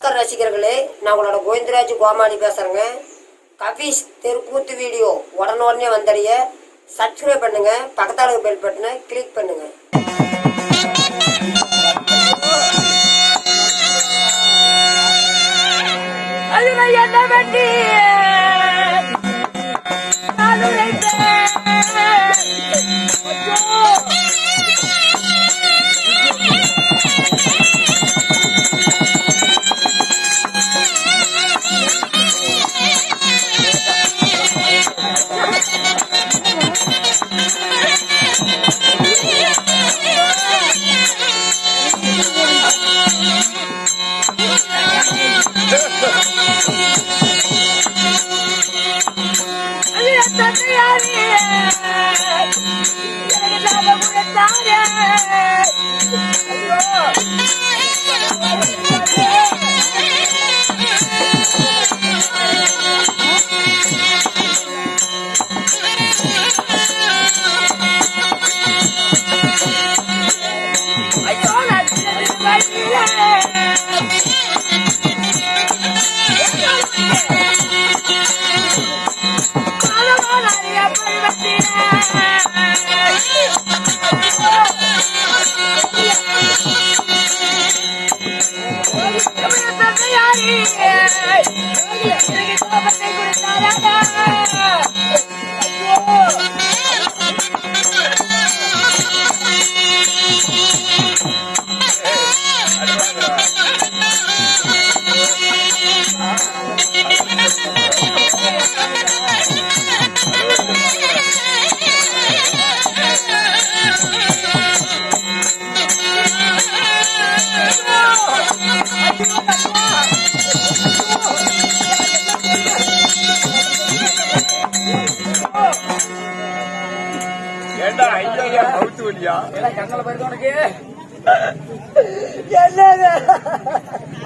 ரசிகர்களே, நான் உங்களோட கோவிந்தராஜ் கோமாளி பேசுறேங்க. கபீஸ் தெருக்கூத்து வீடியோ உடனே வந்தடைய சப்ஸ்கிரைப் பண்ணுங்க, பக்கத்தால பெல் பட்டனை கிளிக் பண்ணுங்க.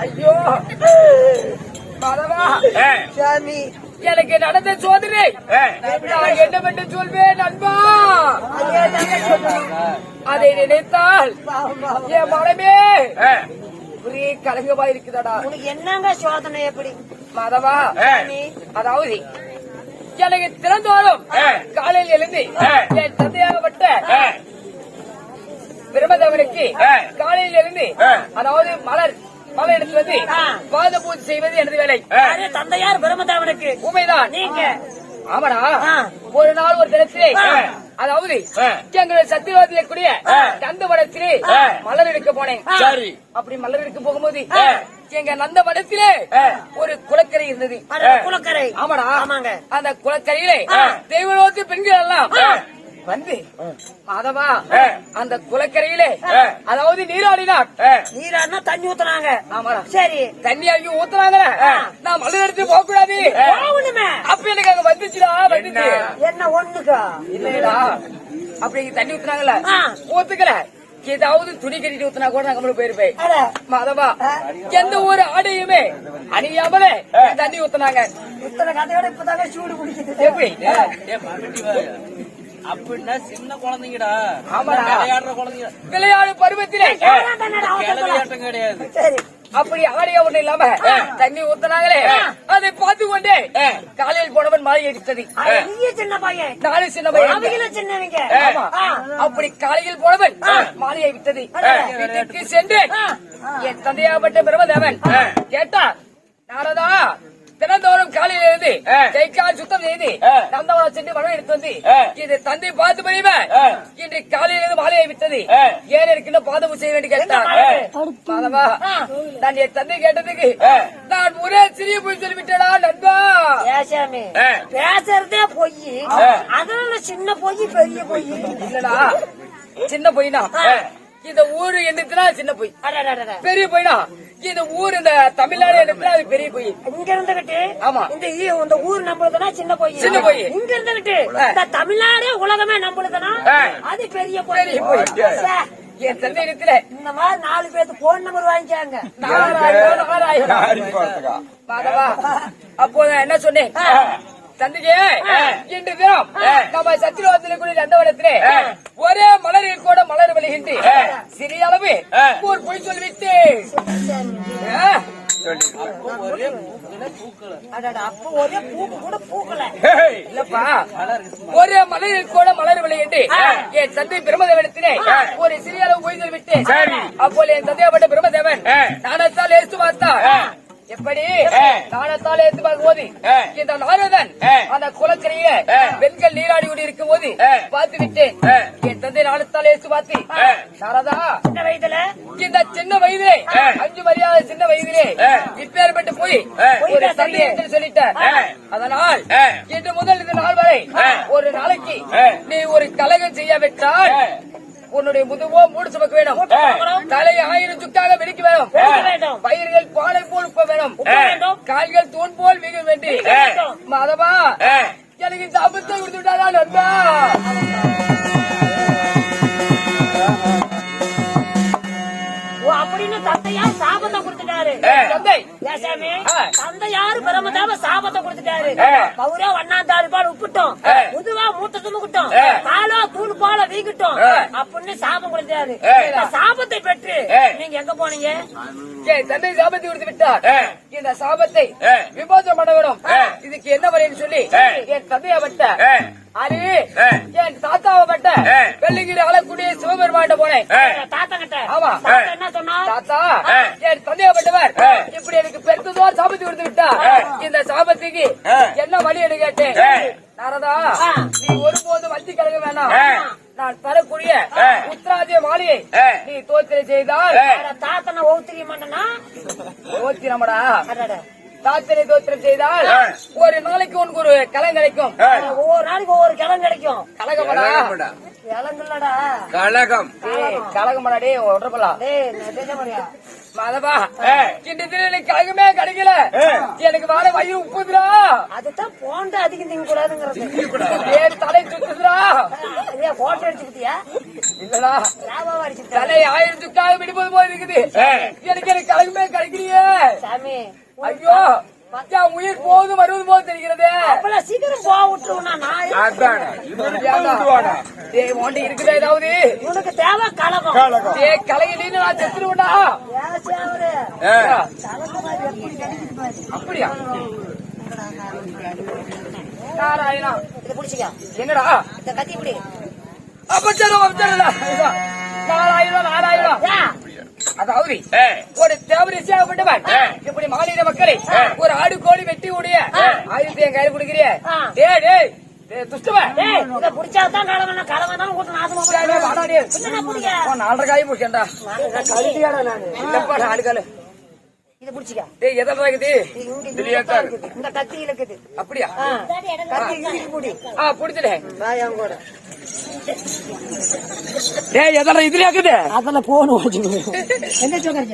ஐயோ சாமி, எனக்கு நடந்த சோதனை என்னவென்று சொல்வேன் நண்பா. அதை நினைத்தால் என் மனமே ஒரே கலங்கமா இருக்குதடா. உனக்கு என்னங்க சோதனை? எப்படி மாதவா? அதாவது எனக்கு திறந்தோறும் காலையில் எழுந்து என் தந்தையாகப்பட்ட பிரம்மதேவனுக்கு காலையில் இருந்து அதாவது மலர் எடுத்து வந்து பாத பூஜை செய்வது எனது வேலை. தந்தையார் பிரம்மதேவனுக்கு? உண்மைதான். நீங்க? ஆமாடா. ஒரு நாள் ஒரு தினத்திலே அதாவது எங்களுடைய சத்தியவாதியில கூடிய நந்தவனத்திலே மலர் எடுக்க போனேன். அப்படி மலர் எடுக்க போகும்போது எங்க நந்தவனத்திலே ஒரு குளக்கரை இருந்தது. குளக்கரை? ஆமாடா. ஆமாங்க. அந்த குளக்கரையிலே தெய்வலோகத்து பெண்கள் எல்லாம் வந்து மாதவா அந்த குளக்கரையிலே அதாவது நீராடினா தண்ணி ஊத்துனாங்க. ஆமாடா. சரி, தண்ணி அங்கே ஊத்துனாங்க. நான் மலை எடுத்து போக கூடாது அப்ப எனக்கு அங்க வந்துச்சுடா. வந்துச்சு என்ன ஒண்ணுக்கா? இல்லடா, அப்படி தண்ணி ஊத்துனாங்கல்ல, ஊத்துக்கல ஏதாவது துணி கட்டிட்டு ஊத்துனா கூட நாங்க போயிருப்பேன். மாதவா எந்த ஒரு ஆடையுமே அணியாமலே தண்ணி ஊத்துனாங்க. கதையோட இப்பதாங்க சூடு குடிக்குது. எப்படி அப்படின்னா சின்ன குழந்தைங்கடா, விளையாடுற குழந்தைங்க, விளையாடு பருவத்திலே விளையாட்டம் கிடையாது. அப்படி ஆடையா ஒண்ணு இல்லாம தண்ணி ஊத்தினாங்களே, அதை பார்த்து கொண்டே காலையில் போனவன் மாலை அடித்தது. சின்ன பையன், நானும் சின்ன பையன், சின்னவங்க. அப்படி காலையில் போனவன் மாலையை விட்டது. வீட்டுக்கு சென்று என் தந்தையாகப்பட்ட பிரம்மதேவன் கேட்டா, நாரதா தினந்தோறும் காலையில இருந்து கை கால் சுத்தம் செய்து நந்தவனம் சென்று மனம் எடுத்து வந்து இது தந்தை பார்த்து முடியுமா இன்று காலையில இருந்து மாலையை விட்டது, ஏன் இருக்கின்ற பாதம் செய்ய வேண்டி கேட்டான். மாதவா, நான் என் தந்தை கேட்டதுக்கு நான் ஒரே சிறிய பொய் சொல்லிவிட்டேடா நண்பா. பேசுறதே பொய், அதனால சின்ன பொய் பெரிய பொய் இல்லடா. சின்ன பொய்னா இந்த ஊரு என்னதுன்னா சின்ன பொய், பெரிய பொய்னா இந்த ஊர் இந்த தமிழ்நாடு எடுத்துல அது பெரிய பொய். இங்க இருந்துகிட்டு ஆமா இந்த ஊர் நம்பளுதுன்னா சின்ன பொய். சின்ன பொய். இங்க இருந்துகிட்டு இந்த தமிழ்நாடே உலகமே நம்பளுதுன்னா அது பெரிய பொய். என் தந்தை இடத்துல இந்த மாதிரி 4 பேருக்கு போன் நம்பர் வாங்கிக்காங்க. 4000 மாதவா. அப்போ நான் என்ன சொன்னேன், தந்தைக்கு இன்று தினம் நம்ம சத்திரவாதத்தில் கூட நந்தவனத்திலே ஒரே மலரில் கூட மலர் விளைகின்ற சிறிய அளவு ஒரு பொய் சொல்லிவிட்டு அப்போ ஒரே பூக்கள அடடா, அப்ப ஒரே பூக்கு கூட பூக்கல. இல்லப்பா, ஒரு மலரில் கூட மலர் விளையிட்டு என் தந்தை பிரம்மதேவனத்திலே ஒரு சிறிய அளவு பொய்தல் விட்டு அப்போது என் தந்தையாப்பட்ட பிரம்மதேவன் நாணத்தால் எடுத்து பார்த்தார். எப்படி நாணத்தால் எடுத்து பார்க்கும் போது இந்த நாரதன் அந்த குளக்கரையில பெண்கள் நீராடி கொண்டு இருக்கும் போது பார்த்து விட்டேன். என் தந்தை நாணத்தால் எடுத்து பார்த்து, நாரதா, சின்ன வயதுல இந்த சின்ன வயதிலே 5 மரியாதை சின்ன வயதிலே இப்பேற்பட்டு போய் ஒரு தந்தை என்று சொல்லிட்டேன். அதனால் இன்று முதல் இந்த நாள் வரை ஒரு நாளைக்கு நீ ஒரு கலகம் செய்யாவிட்டால் உன்னுடைய முதுவோ மூடு சுமக்க வேணும், தலை 1000 சுக்காக வெடிக்க வேணும், பயிர்கள் பாலை போல் உப்ப வேணும், கால்கள் தூண் போல் வீக வேண்டும். மாதவா, எனக்கு சாபத்தை கொடுத்து விட்டாரா நண்பா? அப்படின்னு தந்தையார் சாபத்தை கொடுத்துட்டாரு. தந்தை ஏசாமி, தந்தையாரு பிரம்மதேவ சாபத்தை கொடுத்துட்டாரு. பௌரா ஒன்னாந்தாறு பால் உப்புட்டோம், முதுவா மூத்த சுமக்கட்டும், காலோ தூள் போல வீக்கட்டும் அப்படின்னு சாபம் கொடுத்தாரு. சாபத்தை பெற்று நீங்க எங்க போனீங்க? தந்தை சாபத்தை கொடுத்து விட்டார். இந்த சாபத்தை விமோசனம் பண்ண வேணும். இதுக்கு என்ன வரைன்னு சொல்லி என் தந்தையாவட்ட அது என் தாத்தாவட்ட வெள்ளிங்கிரி அழக்கூடிய சிவபெருமாட்ட போனேன். தாத்தா கிட்ட ஆமா, என்ன சொன்னா? தாத்தா, என் தந்தையாவட்டவர் இப்படி எனக்கு பெருத்ததோர் சாபத்தை கொடுத்து விட்டார். இந்த சாபத்துக்கு என்ன வழி என்று கேட்டேன். நாரதா, நீ ஒருபோதும் வஞ்சி கலக வேணாம். நான் தரக்கூடிய உத்தராஜ்ய மாளிகை நீ தோத்திரை செய்தால் தாத்தனை ஓத்திரிய மாட்டேன்னா தோத்திரமடா, தாத்திரை தோத்திரம் செய்தால் ஒரு நாளைக்கு உனக்கு ஒரு கலம் கிடைக்கும். ஒவ்வொரு நாளைக்கு ஒவ்வொரு கிழங்கு கிடைக்கும். கலகமடா, கிழங்குலடா கலகம், கலகமடா. டே ஒன்றப்பலா நிஜமரியா மாதவா, கிண்டத்தில் எனக்கு கலகமே கிடைக்கல. எனக்கு வாழ வயிறு உப்புதுரா. அதுதான் போண்டு அதிகம் திங்க கூடாதுங்கிறது. ஏன் தலை சுத்துதுரா? போட்டோ எடுத்துக்கிட்டியா? இல்லடா, லாபாவா அடிச்சுட்டா? தலை 1000 சுக்காக விடுபோது போய் இருக்குது. எனக்கு கலகமே கிடைக்கலையே சாமி. ஐயோ, என் உயிர் போது வருவது போது தெரிகிறது. அப்பெல்லாம் சீக்கிரம் போக விட்டுருவா. நான் இருக்குதா ஏதாவது? உனக்கு தேவை கலகம். கலையில நான் செத்துருவேண்டா. அப்படியா? நாராயணா, இதை பிடிச்சிக்க. என்னடா இந்த கத்தி இப்படி நாராயணா, நாராயணா. அதாவது ஒரு தேவரிசியாகப்பட்டவன் இப்படி மாநில மக்களை ஒரு ஆடு கோழி வெட்டி உடைய ஆயுதத்தை என் கையில் கொடுக்கிறிய. துஷ்டவன் இதை பிடிச்சாதான் கலகம். கலகம் தான் கூட்ட நாசமா 4.5 காய் பிடிச்சேன்டா. நாலு காலு இதை பிடிச்சிக்க. எதாவது இருக்குது. இந்த கத்தி இருக்குது. அப்படியா? கத்தி இருக்கு பிடி. பிடிச்சிட்டேன். கூட எதா இதுல இருக்குது. அதெல்லாம் போன என்ன சொல்றேன்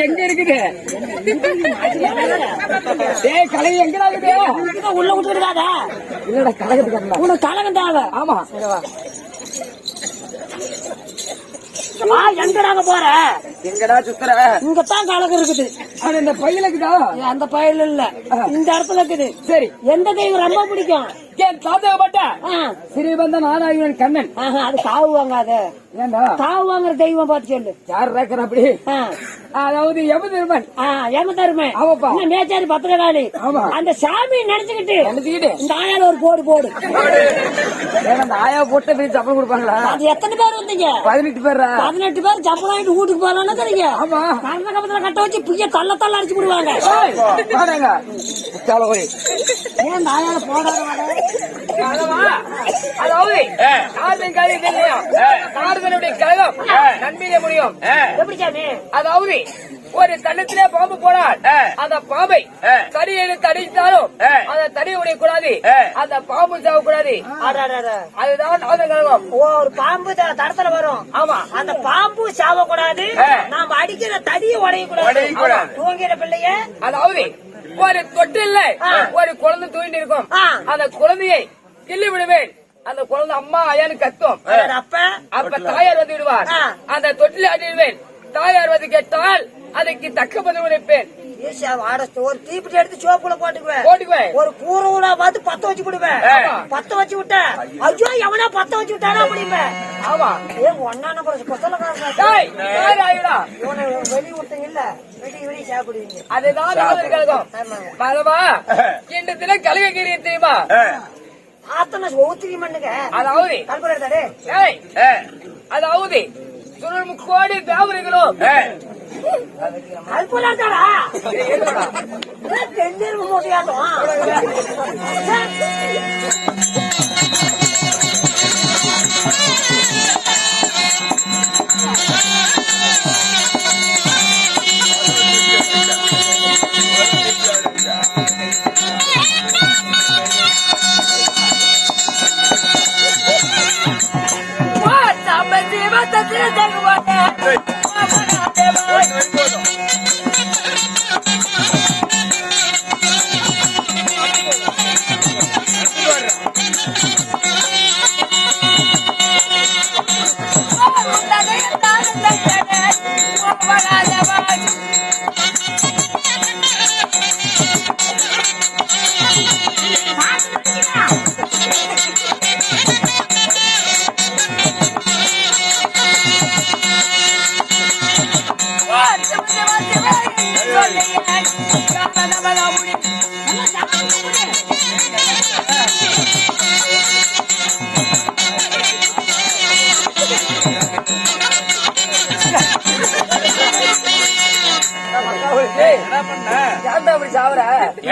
எங்க இருக்குது? கலை எங்க உள்ள விட்டுருக்காத. இல்லடா, கலகத்துக்கு உனக்கு கலகம் தேவை. ஆமா. எங்கடாங்க போற? எங்கடா சுத்துற? இங்கதான் கலகம் இருக்குது. ஆனா இந்த பையில இருக்குதா? அந்த பயில இல்ல, இந்த இடத்துல இருக்குது. சரி, எந்த தெய்வம் ரொம்ப பிடிக்கும்? என் தாத்தாப்பட்ட ஸ்ரீபந்த நாராயணன் கண்ணன். அது காவு வாங்காத. ஏண்டா காவு வாங்குற தெய்வம் பார்த்து சொல்லு. யார் இருக்கிற அப்படி? அதாவது யமதர்மன். யமதர்மன் ஆமாப்பா. மேச்சாரி பத்திரகாளி. அந்த சாமி நினைச்சுக்கிட்டு இந்த ஆயால ஒரு போடு போடு. அந்த ஆயா போட்டு போய் சப்பளம் கொடுப்பாங்களா? அது எத்தனை பேர் வந்தீங்க? 18 பேர். 18 பேர் சப்பளம் ஆயிட்டு வீட்டுக்கு போகலான்னு தெரியுங்க. ஆமா, கரணகபத்துல கட்ட வச்சு புய்ய தள்ள தள்ள அடிச்சு விடுவாங்க. ஏன் இந்த ஆயால போடாத? அதாவது நாரதனுடைய கழகம் நன்மையிலே முடியும். எப்படி சாமி? அதாவது ஒரு தண்ணத்திலே பாம்பு போனால் அந்த பாம்பை தடியை தடித்தாலும் அந்த தடியை உடையக்கூடாது, அந்த பாம்பு சாகக்கூடாது. அதுதான் நாரத கழகம். ஒரு பாம்பு தடத்துல வரும். ஆமா, அந்த பாம்பு சாவக்கூடாது, நாம அடிக்கிற தடியை உடையக்கூடாது. தூங்கிற பிள்ளைய அதாவது ஒரு தொட்டில்ல ஒரு குழந்தை தூங்கிட்டு இருக்கும். அந்த குழந்தையை கிள்ளி விடுவேன். அந்த குழந்தை அம்மா ஐயான்னு கத்தும். அப்ப தாயார் வந்து விடுவார். அந்த தொட்டில ஆட்டிடுவேன். தாயார் வந்து கேட்டால் அதுக்கு தக்க பதில் உரைப்பேன். ஒரு தீப்பிட்டு எடுத்து சோப்புல போட்டுக்குவேன். போட்டுக்குவேன். ஒரு கூறவுல பார்த்து பத்த வச்சு விடுவேன். பத்த வச்சு விட்ட ஐயோ எவனா பத்த வச்சு விட்டானா அப்படிப்பேன். ஆமா ஒன்னான கொத்தலக்காரன் டேய் யார் ஆயிடா வெளி விட்டீங்க இல்ல வெளி சாப்பிடுவீங்க. அதுதான் நாகர் கழகம். மாதவா இன்று தினம் கலகக்கீரை தெரியுமா? ஆத்தனை ஊத்திரி மண்ணுங்க. அதாவது கல்புறாரு ஏய் அதாவது சுழல் முக்கோடி தேவர்களும் கல்புறாடா தென்னிரும்பு மூட்டையாட்டம்.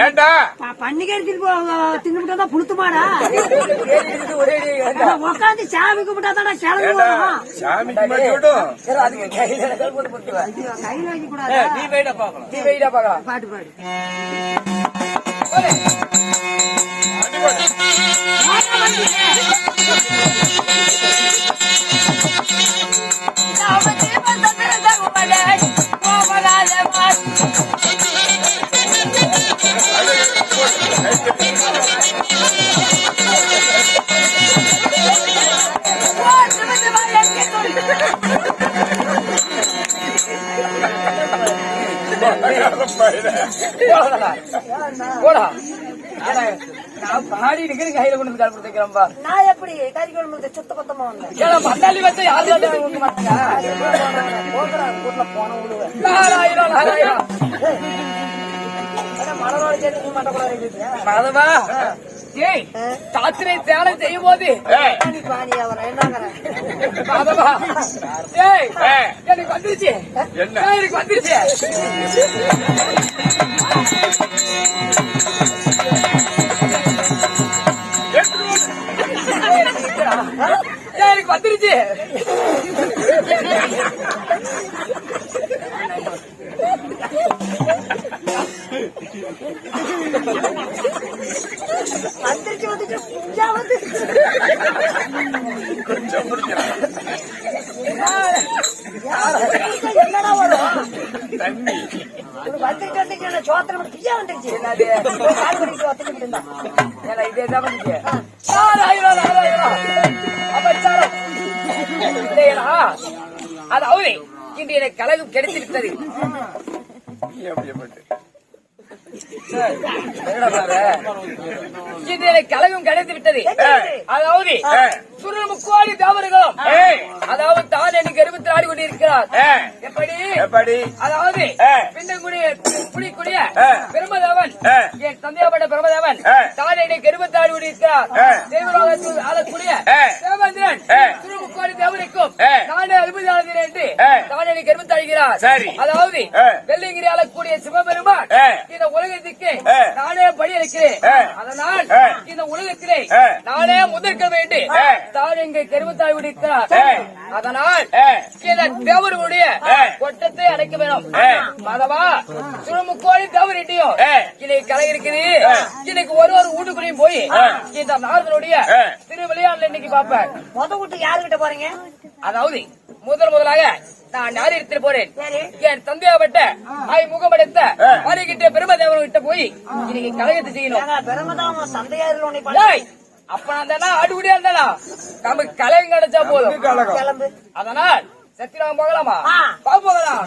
ஏண்டா பன்னிக்கை தின்னுட்டா புளுத்துமாடா உட்காந்து சாமி கும்பிட்டாதான் கிளம்பி வரும். சாமிக்கு மட்டும் விடும். அதுக்கு கையில கையில வைக்க கூடாது. நீ வெயிட பாக்கலாம். நீ வெயிடா பாக்கலாம். பாட்டு பாடு. போடா நான் பாடி இருக்கிற கையில கொண்டு கால் கொடுத்துக்கிறேன்பா. நான் எப்படி கறி குழம்பு சுத்த பத்தமா வந்தேன். ஏன்னா பந்தாளி வச்சா யாரும் கொடுக்க மாட்டாங்க. போன விடுவேன். நாலாயிரம் மலரோட சேர்த்து மாட்டக்கூடாது. மாதவா ஏய் தாத்திரை தியானம் செய்யும் போது பாணி அவரை என்னங்கிறேன். மாதவா ஏய் எனக்கு வந்துருச்சு. எனக்கு வந்துருச்சு. எனக்கு வந்துருச்சு. வந்துருச்சு வந்துச்சு பூஜா வந்து என்னடா வரும் தண்ணி வந்துட்டு வந்து சோத்திரம் பிஜா வந்துருச்சு. கால் பண்ணிட்டு ஒத்துக்கிட்டு இருந்தான். இதேதான் வந்துச்சு. நாலாயிரம் அபச்சாரம் இல்லையா? அதாவது இன்று எனக்கு கலகம் கிடைத்திருக்கிறது. இன்று எனக்கு கலகம் கிடைத்து விட்டது. அதாவது சுருள் முக்கோடி தேவர்களும் அதாவது தான் எனக்கு 24 கொண்டிருக்கிறார். எப்படி அதாவது பின்னங்குடிய குடிக்கூடிய பிரம்மதேவன் என் தந்தையாப்பட்ட பிரம்மதேவன் தான் எனக்கு 24 கொண்டிருக்கிறார். தேவலோகத்தில் ஆளக்கூடிய தேவேந்திரன் சுருள் முக்கோடி தேவனுக்கும் நானே அனுமதியாளர் என்று தான் எனக்கு 24 அழிகிறார். அதாவது வெள்ளிங்கிரி ஆளக்கூடிய சிவபெருமான் இந்த உலகத்துக்கு நானே படி அளிக்கிறேன். அதனால் இந்த உலகத்திலே நானே முதற்க வேண்டி தான் எங்க கருவத்தாய் விடுக்கிறார். அதனால் இந்த தேவருடைய கொட்டத்தை அடைக்க வேணும். மாதவா சுரமுக்கோடி தேவரிட்டையும் இன்னைக்கு கலை இருக்குது. இன்னைக்கு ஒரு வீட்டுக்குள்ளேயும் போய் இந்த நாரதனுடைய திரு விளையாடல இன்னைக்கு பாப்பேன். வீட்டு யாருகிட்ட போறீங்க? அதாவது முதலாக நான் நாரிடத்தில் போறேன். என் தந்தையாவட்ட முகமடைத்த அருகிட்ட பிரம்மதேவன்கிட்ட போய் இன்னைக்கு கலையத்தை செய்யணும். பிரம்மதாம சந்தையாரு அப்ப நான் ஆடுபடியா இருந்தானா நமக்கு கலையும் கிடைச்சா போதும். கிளம்பு. அதனால் சத்தியராம போகலாமா? போகலாம்.